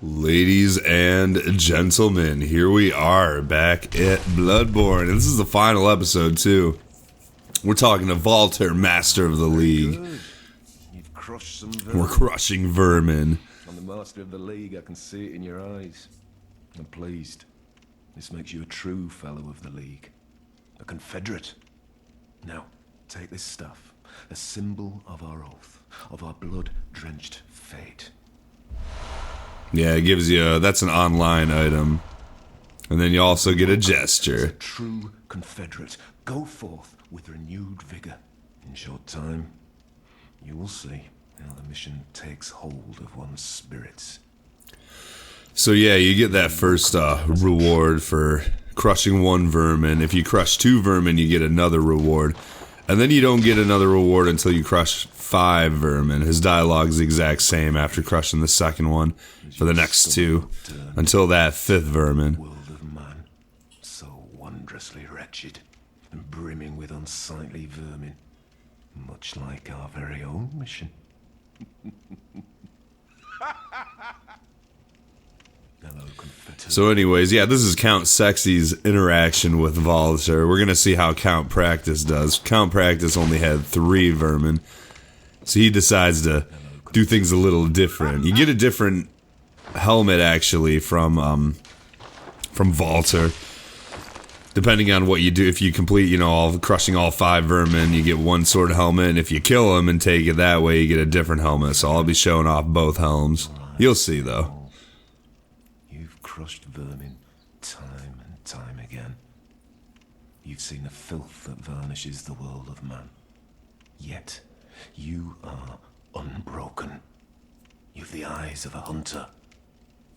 Ladies and gentlemen, here we are back at Bloodborne, and this is the final episode too. We're talking to Walter, Master of the League. You've crushed some vermin. We're crushing vermin. I'm the Master of the League. I can see it in your eyes. I'm pleased. This makes you a true fellow of the League, a Confederate. Now, take this stuff, a symbol of our oath, of our blood-drenched fate. Yeah, it gives you that's an online item. And then you also get a gesture. As a true Confederate, go forth with renewed vigor. In short time, you will see how the mission takes hold of one's spirits. So yeah, you get that first reward for crushing one vermin. If you crush 2 vermin, you get another reward. And then you don't get another reward until you crush 5 vermin. His dialogue's the exact same after crushing the second one for the next 2. Until that 5th vermin. World of man, so wondrously wretched and brimming with unsightly vermin. Much like our very own mission. Hello, Confederate. So anyways, yeah, this is Count Sexy's interaction with Walter. We're going to see how Count Practice does. Count Practice only had 3 vermin. So he decides to do things a little different. You get a different helmet, actually, from Walter. Depending on what you do, if you complete, crushing all 5 vermin, you get one sort of helmet. And if you kill them and take it that way, you get a different helmet. So I'll be showing off both helms. You'll see, though. Crushed vermin time and time again. You've seen the filth that varnishes the world of man. Yet, you are unbroken. You've the eyes of a hunter.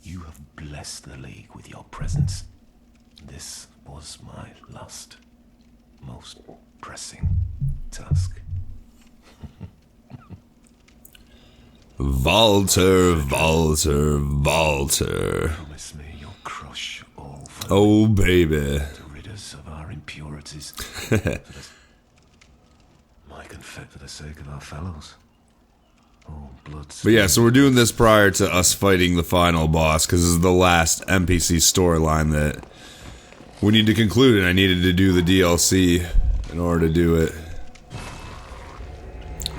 You have blessed the League with your presence. This was my last, most pressing task. Walter. Promise me you'll crush all vermin. Oh, baby. To rid us of our impurities. My confet for the sake of our fellows. Oh, blood. But yeah, so we're doing this prior to us fighting the final boss, because this is the last NPC storyline that we need to conclude, and I needed to do the DLC in order to do it.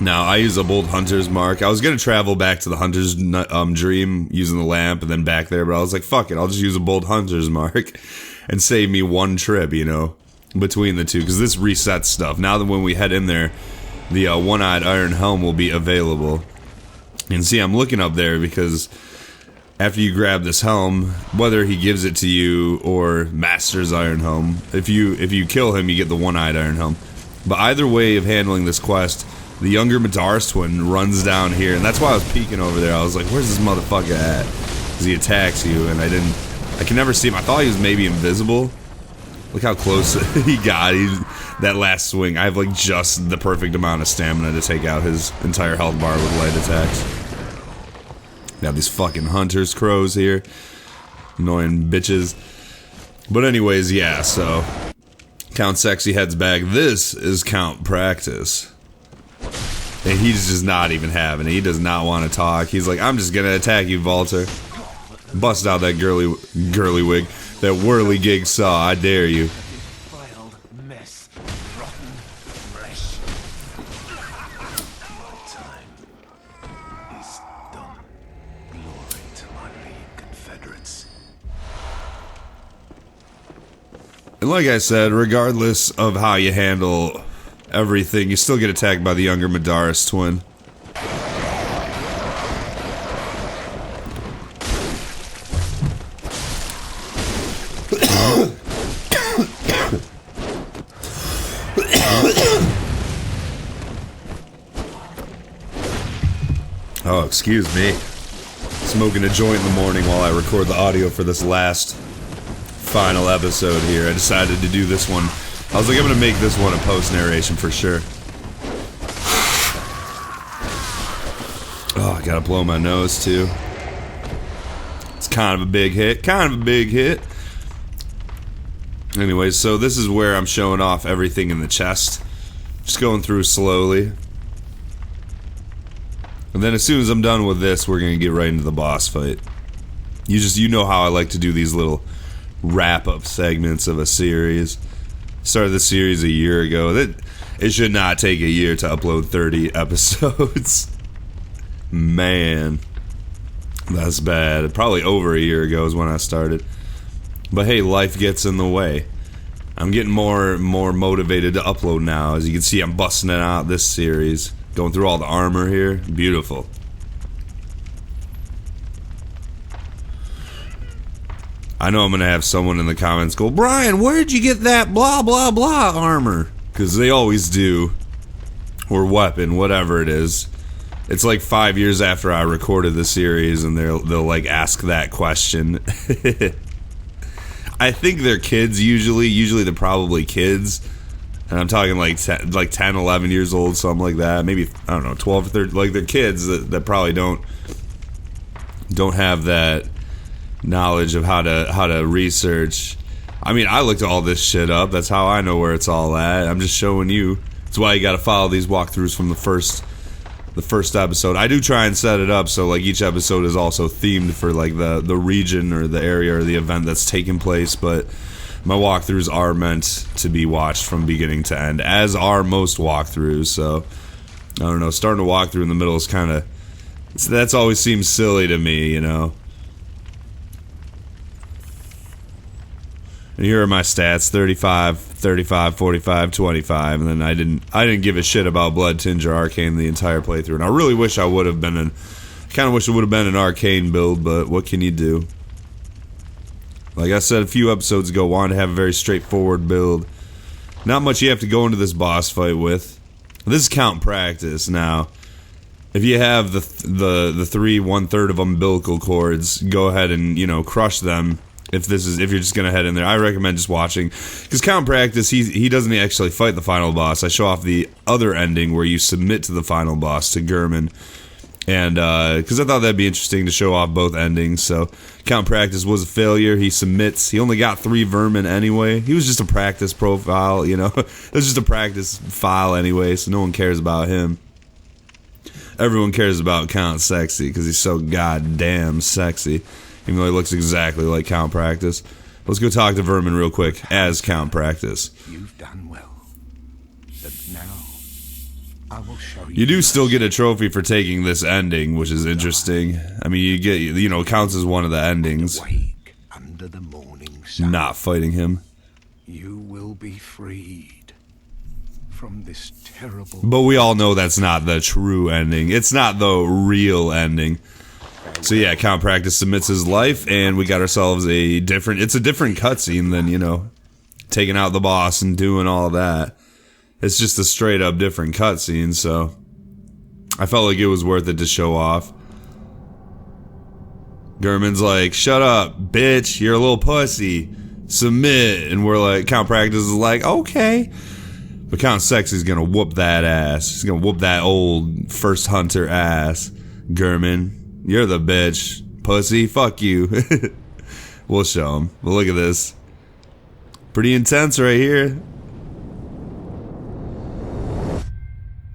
Now, I use a bold hunter's mark. I was going to travel back to the hunter's dream using the lamp and then back there, but I was like, fuck it, I'll just use a bold hunter's mark and save me one trip, between the two, because this resets stuff. Now that when we head in there, the one-eyed iron helm will be available. And see, I'm looking up there because after you grab this helm, whether he gives it to you or Master's iron helm, if you kill him, you get the one-eyed iron helm. But either way of handling this quest, the younger e.m.o.b.r.i.a.n twin runs down here, and that's why I was peeking over there. I was like, where's this motherfucker at? Because he attacks you, and I can never see him. I thought he was maybe invisible. Look how close he got. That last swing, I have like just the perfect amount of stamina to take out his entire health bar with light attacks. Got these fucking hunters crows here. Annoying bitches. But anyways, yeah, so Count Sexy heads back. This is Count Practice. And he's just not even having it. He does not want to talk. He's like, I'm just gonna attack you, Walter. Bust out that girly wig. That whirly-gig saw. I dare you. Defiled mess, rotten flesh. My time is done. Glory to my League Confederates. And like I said, regardless of how you handle everything, you still get attacked by the younger e.m.o.b.r.i.a.n twin. Oh, excuse me. Smoking a joint in the morning while I record the audio for this last final episode here. I decided to do this one. I was like, I'm gonna make this one a post-narration for sure. Oh, I gotta blow my nose too. It's kind of a big hit. Anyways, so this is where I'm showing off everything in the chest. Just going through slowly. And then as soon as I'm done with this, we're gonna get right into the boss fight. You know how I like to do these little wrap-up segments of a series. Started this series a year ago. It should not take a year to upload 30 episodes. Man, that's bad. Probably over a year ago is when I started. But hey, life gets in the way. I'm getting more motivated to upload now. As you can see, I'm busting it out this series. Going through all the armor here. Beautiful. I know I'm going to have someone in the comments go, Brian, where'd you get that blah, blah, blah armor? Because they always do. Or weapon, whatever it is. It's like 5 years after I recorded the series, and they'll like ask that question. I think they're kids usually. Usually they're probably kids. And I'm talking like 10, 11 years old, something like that. Maybe, I don't know, 12 or 13. Like they're kids that probably don't have that knowledge of how to research. I mean, I looked all this shit up. That's how I know where it's all at. I'm just showing you. That's why you got to follow these walkthroughs from the first episode. I do try and set it up so like each episode is also themed for like the region or the area or the event that's taking place, but my walkthroughs are meant to be watched from beginning to end, as are most walkthroughs. So I don't know, starting a walkthrough in the middle is kind of, that's always seems silly to me, you know. And here are my stats: 35, 35, 45, 25, and then I didn't give a shit about Blood, Tinge, or Arcane the entire playthrough. And I really wish I would have been kind of wish it would have been an Arcane build, but what can you do? Like I said a few episodes ago, wanted to have a very straightforward build. Not much you have to go into this boss fight with. This is count practice now. If you have the 3 1/3 of umbilical cords, go ahead and, you know, crush them. If you're just gonna head in there, I recommend just watching, because count practice, he doesn't actually fight the final boss. I show off the other ending where you submit to the final boss, to Gehrman, and because I thought that'd be interesting to show off both endings. So count practice was a failure. He submits. He only got 3 vermin anyway. He was just a practice profile, you know. It was just a practice file anyway, so no one cares about him. Everyone cares about Count Sexy because he's so goddamn sexy. Even though he looks exactly like Count Practice. Let's go talk to Vermin real quick as Count Practice. You've done well. But now, I will show you. You do still get a trophy for taking this ending, which is interesting. I mean, you get, you know, it counts as one of the endings. Awake under the morning sun. Not fighting him. You will be freed from this terrible. But we all know that's not the true ending. It's not the real ending. So yeah, Count Practice submits his life, and we got ourselves it's a different cutscene than, you know, taking out the boss and doing all that. It's just a straight up different cutscene, so I felt like it was worth it to show off. Gehrman's like, shut up, bitch, you're a little pussy. Submit. And we're like, Count Practice is like, okay. But Count Sexy's gonna whoop that ass. He's gonna whoop that old first hunter ass. Gehrman, you're the bitch. Pussy, fuck you. We'll show him. But look at this. Pretty intense right here.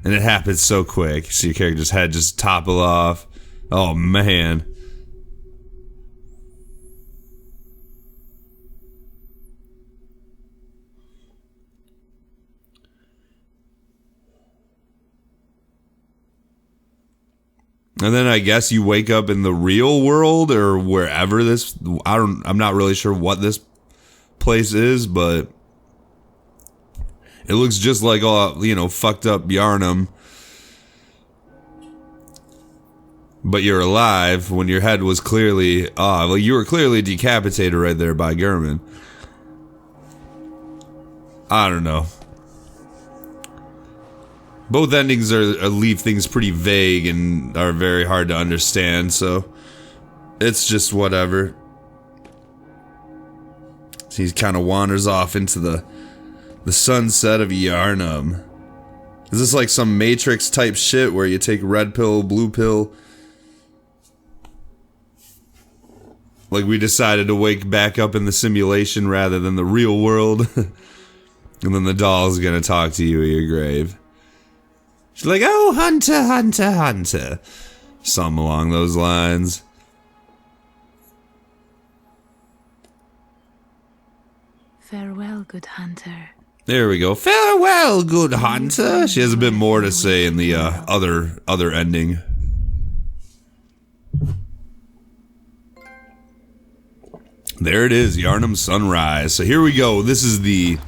And it happens so quick. See your character's head just topple off. Oh, man. And then I guess you wake up in the real world or wherever this, I'm not really sure what this place is, but it looks just like all, you know, fucked up Yharnam. But you're alive when your head was clearly, well, you were clearly decapitated right there by Gehrman. I don't know. Both endings leave things pretty vague and are very hard to understand, so it's just whatever. So he kind of wanders off into the sunset of Yharnam. Is this like some Matrix type shit where you take red pill, blue pill? Like we decided to wake back up in the simulation rather than the real world? And then the doll's gonna talk to you at your grave. She's like, oh, hunter, hunter, hunter. Something along those lines. Farewell, good hunter. There we go. Farewell, good hunter. She has a bit more to say in the other ending. There it is, Yharnam Sunrise. So here we go. This is the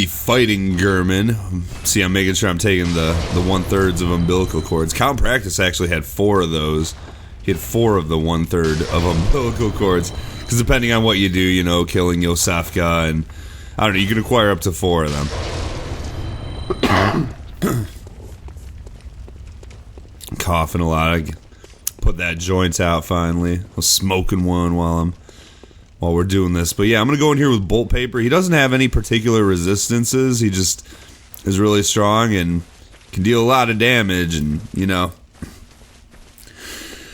fighting Gehrman. See, I'm making sure I'm taking the 1/3 of umbilical cords. Count Practice actually had 4 of those. He had 4 of the 1/3 of umbilical cords. Because depending on what you do, you know, killing Yosefka and I don't know, you can acquire up to 4 of them. Coughing a lot. I put that joint out finally. I was smoking one while we're doing this. But yeah, I'm gonna go in here with Bolt Paper. He doesn't have any particular resistances. He just is really strong and can deal a lot of damage. And you know,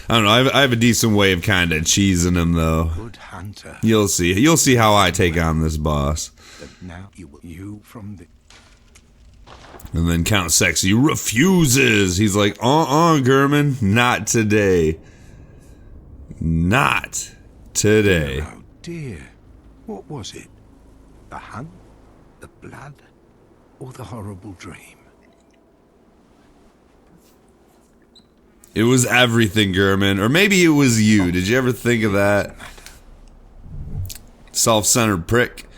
I don't know. I have a decent way of kind of cheesing him though. Good hunter. You'll see. You'll see how I take on this boss. Now you from the. And then Count Sexy refuses. He's like, Gehrman, not today. Not today. Oh dear. What was it? The hunt? The blood? Or the horrible dream? It was everything, Gehrman. Or maybe it was you. Did you ever think of that? Self-centered prick.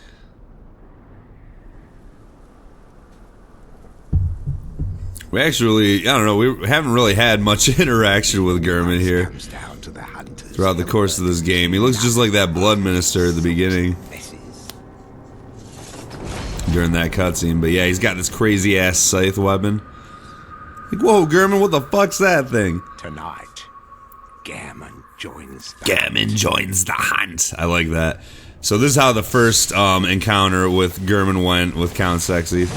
We actually, I don't know, we haven't really had much interaction with Gehrman here throughout the course of this game. He looks just like that blood minister at the beginning during that cutscene. But yeah, he's got this crazy ass scythe weapon. Like, whoa, Gehrman, what the fuck's that thing? Tonight, Gehrman joins the hunt. I like that. So this is how the first encounter with Gehrman went with Count Sexy. You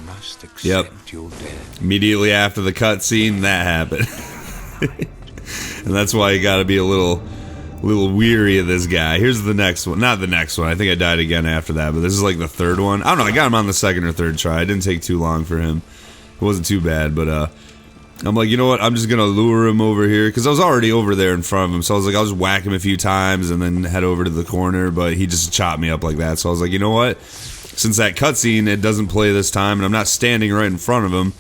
must accept your death. Immediately after the cutscene, that happened. And that's why you gotta be a little weary of this guy. Here's the next one. Not the next one. I think I died again after that, but this is like the third one. I don't know, I got him on the second or third try. It didn't take too long for him. It wasn't too bad, but I'm like, you know what? I'm just gonna lure him over here because I was already over there in front of him. So I was like, I'll just whack him a few times and then head over to the corner. But he just chopped me up like that. So I was like, you know what? Since that cutscene it doesn't play this time, and I'm not standing right in front of him,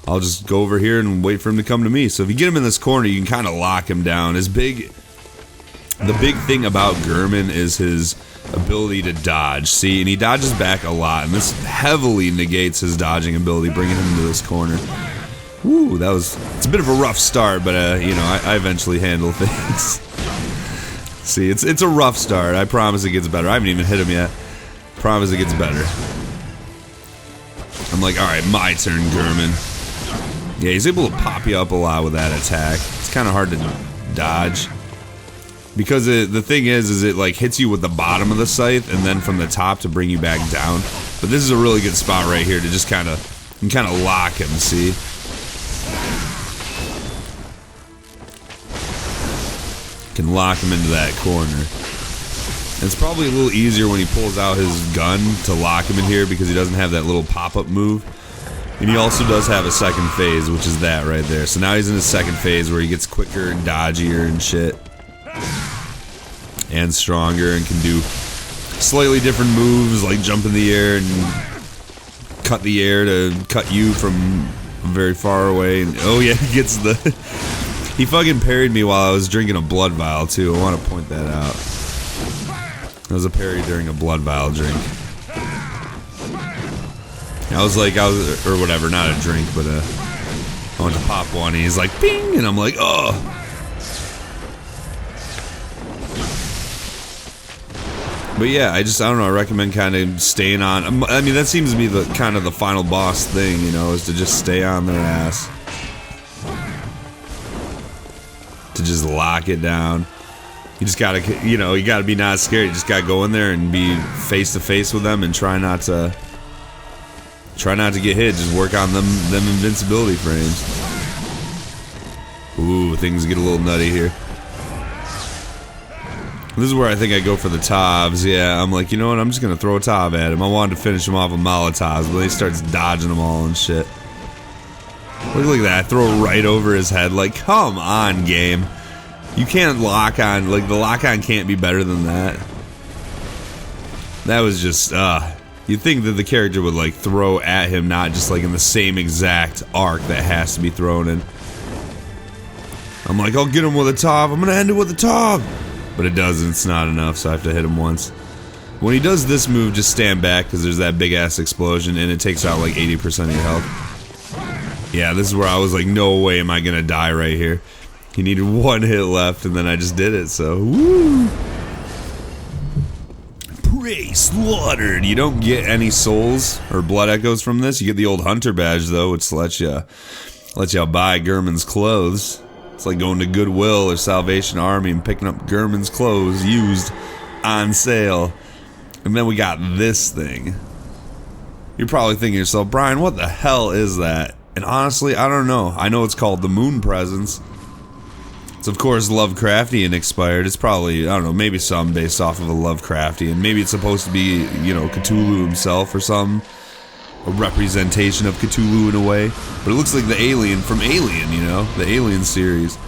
I'll just go over here and wait for him to come to me. So if you get him in this corner, you can kind of lock him down. The big thing about Gehrman is his ability to dodge. See, and he dodges back a lot, and this heavily negates his dodging ability, bringing him into this corner. Woo, it's a bit of a rough start, but you know, I eventually handle things. See, it's a rough start. I promise it gets better. I haven't even hit him yet. Promise it gets better. I'm like, alright, my turn, Gehrman. Yeah, he's able to pop you up a lot with that attack. It's kind of hard to dodge. Because the thing is it like hits you with the bottom of the scythe and then from the top to bring you back down. But this is a really good spot right here to just kind of lock him, see? Can lock him into that corner. And it's probably a little easier when he pulls out his gun to lock him in here because he doesn't have that little pop-up move. And he also does have a second phase, which is that right there. So now he's in his second phase where he gets quicker and dodgier and shit. And stronger and can do slightly different moves like jump in the air and cut the air to cut you from very far away. And oh yeah, he gets the... He fucking parried me while I was drinking a blood vial too. I want to point that out. That was a parry during a blood vial drink. Or whatever, not a drink, but I went to pop one and he's like, ping, and I'm like, oh. But yeah, I don't know, I recommend kind of staying on. I mean, that seems to be the kind of the final boss thing, you know, is to just stay on their ass. To just lock it down. You just gotta, you know, you gotta be not scared. You just gotta go in there and be face to face with them and try not to get hit. Just work on them invincibility frames. Ooh, things get a little nutty here. This is where I think I go for the Tovs. Yeah, I'm like, you know what? I'm just gonna throw a Tov at him. I wanted to finish him off with Molotovs, but then he starts dodging them all and shit. Look at that. I throw it right over his head. Like, come on, game. You can't lock on. Like, the lock on can't be better than that. That was just, you'd think that the character would, like, throw at him, not just, like, in the same exact arc that has to be thrown in. I'm like, I'll get him with a top. I'm gonna end it with a top. But it doesn't. It's not enough, so I have to hit him once. When he does this move, just stand back, because there's that big-ass explosion, and it takes out, like, 80% of your health. Yeah, this is where I was like, no way am I gonna die right here. He needed one hit left, and then I just did it, so, woo! Prey slaughtered! You don't get any souls or blood echoes from this. You get the old hunter badge, though, which lets you buy Gehrman's clothes. It's like going to Goodwill or Salvation Army and picking up Gehrman's clothes used on sale. And then we got this thing. You're probably thinking to yourself, Brian, what the hell is that? And honestly, I don't know. I know it's called the Moon Presence. It's of course Lovecraftian inspired. It's probably, I don't know, maybe some based off of a Lovecraftian. Maybe it's supposed to be, you know, Cthulhu himself or something. A representation of Cthulhu in a way. But it looks like the alien from Alien, you know? The Alien series.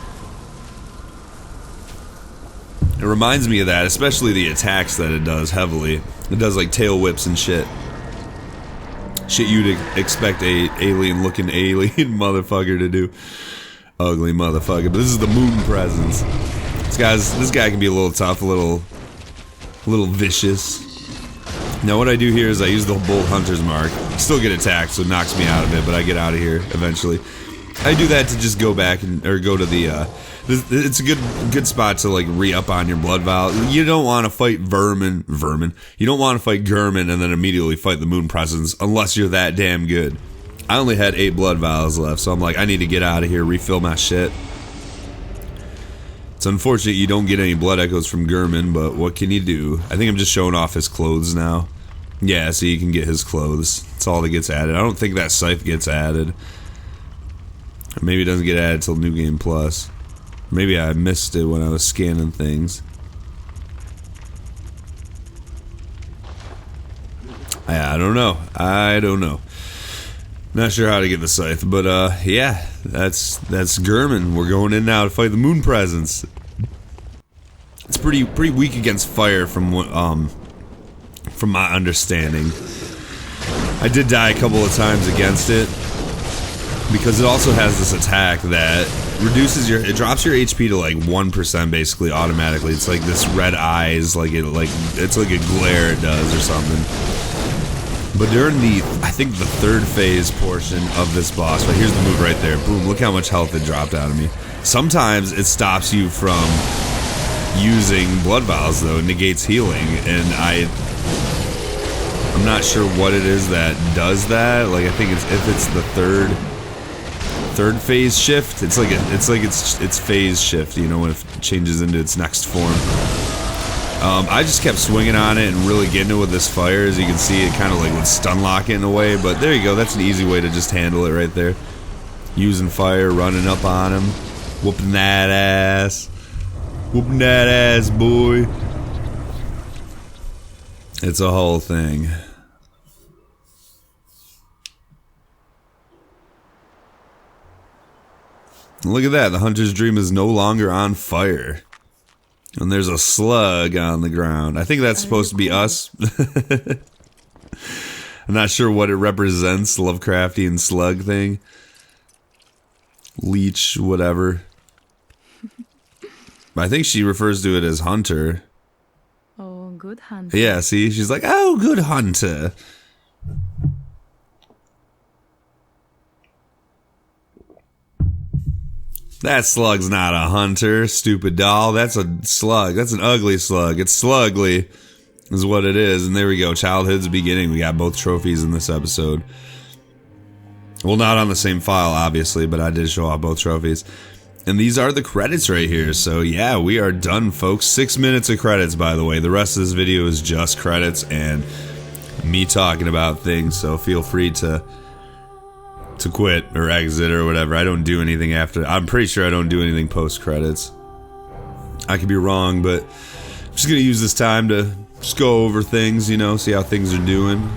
It reminds me of that, especially the attacks that it does heavily. It does like tail whips and shit. Shit you'd expect a alien-looking alien motherfucker to do. Ugly motherfucker. But this is the Moon Presence. This guy can be a little tough, a little vicious. Now what I do here is I use the Bold Hunter's Mark. Still get attacked, so it knocks me out of it, but I get out of here eventually. I do that to just go back or go to the, it's a good spot to like re-up on your blood vial. You don't want to fight vermin. You don't want to fight Gehrman and then immediately fight the Moon Presence unless you're that damn good. I only had 8 blood vials left, so I'm like, I need to get out of here, refill my shit. It's unfortunate you don't get any blood echoes from Gehrman, but what can you do? I think I'm just showing off his clothes now. Yeah, so you can get his clothes. That's all that gets added. I don't think that scythe gets added. Or maybe it doesn't get added till New Game Plus. Maybe I missed it when I was scanning things. I don't know. Not sure how to get the scythe, but yeah, that's Gehrman. We're going in now to fight the Moon Presence. It's pretty weak against fire from my understanding. I did die a couple of times against it because it also has this attack that it drops your HP to like 1% basically automatically. It's like this red eyes, it's like a glare it does or something. But during I think the 3rd phase portion of this boss, but here's the move right there. Boom, look how much health it dropped out of me. Sometimes it stops you from using blood vials though, it negates healing, and I'm not sure what it is that does that. Like I think if it's the third phase shift, it's phase shift, you know, when it changes into its next form. I just kept swinging on it and really getting it with this fire. As you can see, it kind of like would stun lock it in a way, but there you go, that's an easy way to just handle it right there. Using fire, running up on him, whooping that ass. Whooping that ass, boy. It's a whole thing. Look at that, the hunter's dream is no longer on fire. And there's a slug on the ground. I think that's supposed to be us. I'm not sure what it represents, Lovecraftian slug thing. Leech, whatever. I think she refers to it as hunter. Oh, good hunter. Yeah, see? She's like, oh, good hunter. That slug's not a hunter, stupid doll. That's a slug. That's an ugly slug. It's slugly, is what it is. And there we go. Childhood's beginning. We got both trophies in this episode. Well, not on the same file, obviously, but I did show off both trophies. And these are the credits right here. So yeah, we are done, folks. 6 minutes of credits, by the way. The rest of this video is just credits and me talking about things. So feel free to quit or exit or whatever. I don't do anything after. I'm pretty sure I don't do anything post credits. I could be wrong, but I'm just gonna use this time to just go over things, you know, see how things are doing.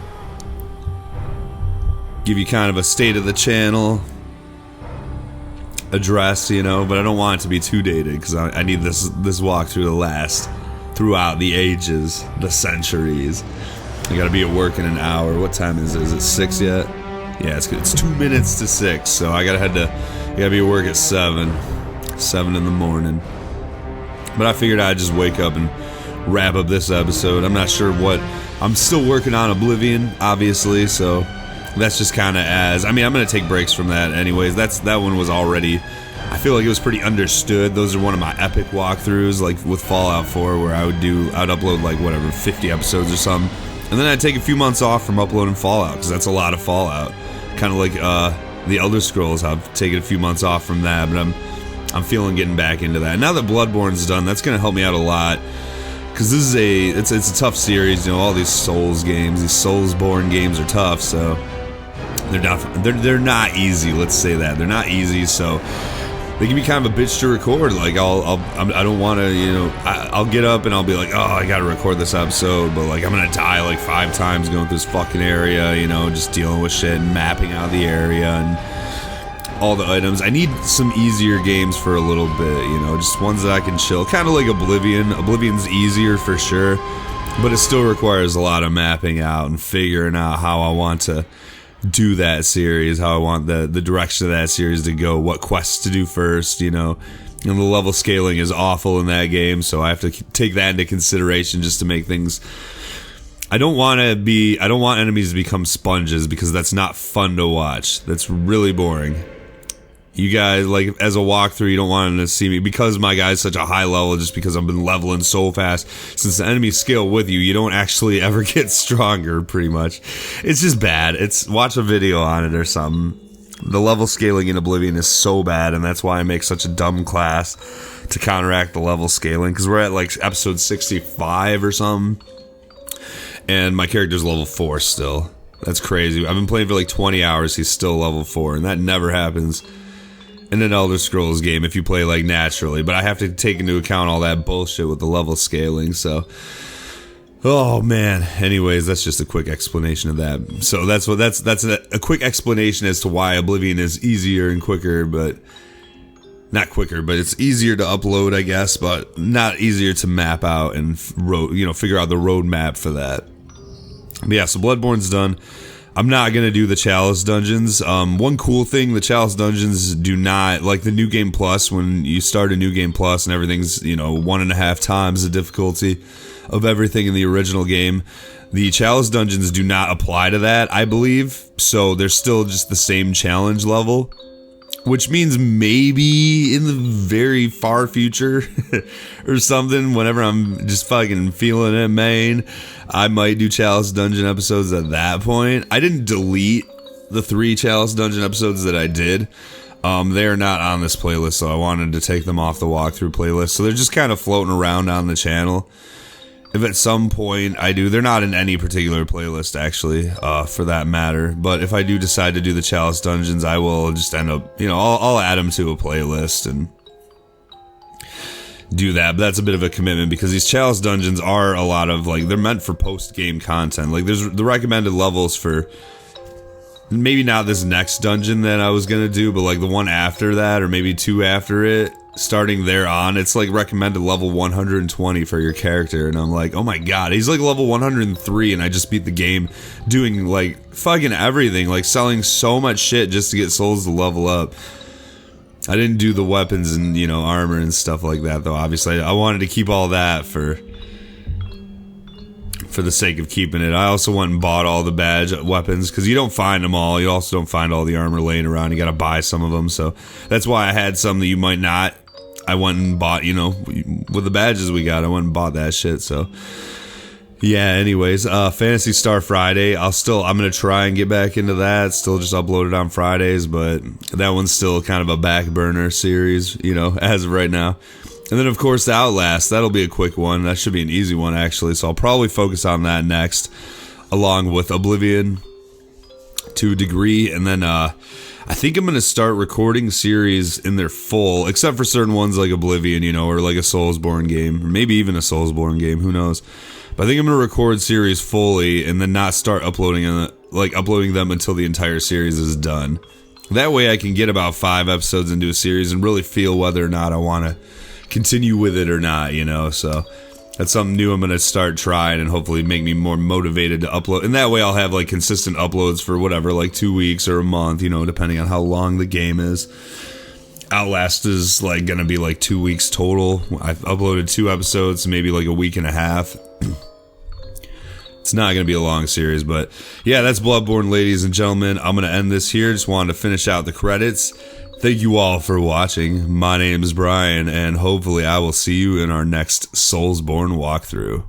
Give you kind of a state of the channel address, you know, but I don't want it to be too dated because I need this walkthrough to last throughout the ages, the centuries. I gotta be at work in an hour. What time is it? Is it 6 yet? Yeah, it's good. It's 2 minutes to 6, so I gotta be at work at 7 in the morning. But I figured I'd just wake up and wrap up this episode. I'm not sure what. I'm still working on Oblivion, obviously, so that's just kind of I'm gonna take breaks from that anyways. That one was already, I feel like it was pretty understood. Those are one of my epic walkthroughs, like with Fallout 4, where I'd upload like whatever 50 episodes or something, and then I'd take a few months off from uploading Fallout, because that's a lot of Fallout. Kind of like the Elder Scrolls. I've taken a few months off from that, but I'm feeling getting back into that. Now that Bloodborne's done, that's gonna help me out a lot, because this is it's a tough series. You know, all these Souls games, these Soulsborne games are tough, so they're not easy. Let's say that they're not easy, so they can be kind of a bitch to record. Like I don't want to, you know, I'll get up and I'll be like, oh, I gotta record this episode, but like I'm gonna die like 5 times going through this fucking area, you know, just dealing with shit and mapping out the area and all the items. I need some easier games for a little bit, you know, just ones that I can chill, kind of like Oblivion. Oblivion's easier for sure, but it still requires a lot of mapping out and figuring out how I want to do that series, how I want the direction of that series to go, what quests to do first, you know. And the level scaling is awful in that game, so I have to take that into consideration just to make things. I don't want enemies to become sponges, because that's not fun to watch. That's really boring. You guys, like, as a walkthrough, you don't want them to see me, because my guy's such a high level, just because I've been leveling so fast. Since the enemies scale with you, you don't actually ever get stronger, pretty much. It's just bad. Watch a video on it or something. The level scaling in Oblivion is so bad, and that's why I make such a dumb class to counteract the level scaling, because we're at, like, episode 65 or something, and my character's level 4 still. That's crazy. I've been playing for, like, 20 hours, he's still level 4, and that never happens in an Elder Scrolls game if you play like naturally, but I have to take into account all that bullshit with the level scaling, so oh man. Anyways, that's just a quick explanation of that. So that's a quick explanation as to why Oblivion is easier and quicker, but not quicker, but it's easier to upload, I guess, but not easier to map out and figure out the roadmap for that. But yeah, so Bloodborne's done. I'm not going to do the Chalice dungeons. One cool thing, the Chalice dungeons do not, like the New Game Plus, when you start a New Game Plus and everything's, 1.5 times the difficulty of everything in the original game, the Chalice dungeons do not apply to that, I believe. So they're still just the same challenge level, which means maybe in the very far future or something, whenever I'm just fucking feeling it, man, I might do Chalice Dungeon episodes at that point. I didn't delete the 3 Chalice Dungeon episodes that I did. They are not on this playlist, so I wanted to take them off the walkthrough playlist. So they're just kind of floating around on the channel. If at some point I do, they're not in any particular playlist, actually, for that matter. But if I do decide to do the Chalice Dungeons, I will just end up, I'll add them to a playlist and do that. But that's a bit of a commitment, because these Chalice Dungeons are a lot of, like, they're meant for post-game content. Like, there's the recommended levels for maybe not this next dungeon that I was going to do, but, like, the one after that, or maybe 2 after it. Starting there on, it's like recommended level 120 for your character, and I'm like, oh my god, he's like level 103, and I just beat the game doing like fucking everything, like selling so much shit just to get souls to level up. I didn't do the weapons and armor and stuff like that, though. Obviously I wanted to keep all that for the sake of keeping it. I also went and bought all the badge weapons, because you don't find them all. You also don't find all the armor laying around. You gotta buy some of them, so that's why I had some that you might not. I went and bought, with the badges we got, I went and bought that shit, so yeah. Anyways, Phantasy Star Friday, I'm gonna try and get back into that. Still just uploaded on Fridays, but that one's still kind of a back burner series, as of right now. And then of course the Outlast, that'll be a quick one. That should be an easy one, actually, so I'll probably focus on that next, along with Oblivion to a degree. And then I think I'm going to start recording series in their full, except for certain ones like Oblivion, or like a Soulsborne game, or maybe even a Soulsborne game, who knows. But I think I'm going to record series fully and then not start uploading them until the entire series is done. That way I can get about 5 episodes into a series and really feel whether or not I want to continue with it or not, so That's something new I'm going to start trying and hopefully make me more motivated to upload. And that way I'll have like consistent uploads for whatever, like 2 weeks or a month, you know, depending on how long the game is. Outlast is like going to be like 2 weeks total. I've uploaded 2 episodes, maybe like a week and a half. It's not going to be a long series, but yeah, that's Bloodborne, ladies and gentlemen. I'm going to end this here. Just wanted to finish out the credits. Thank you all for watching. My name is Brian, and hopefully I will see you in our next Soulsborne walkthrough.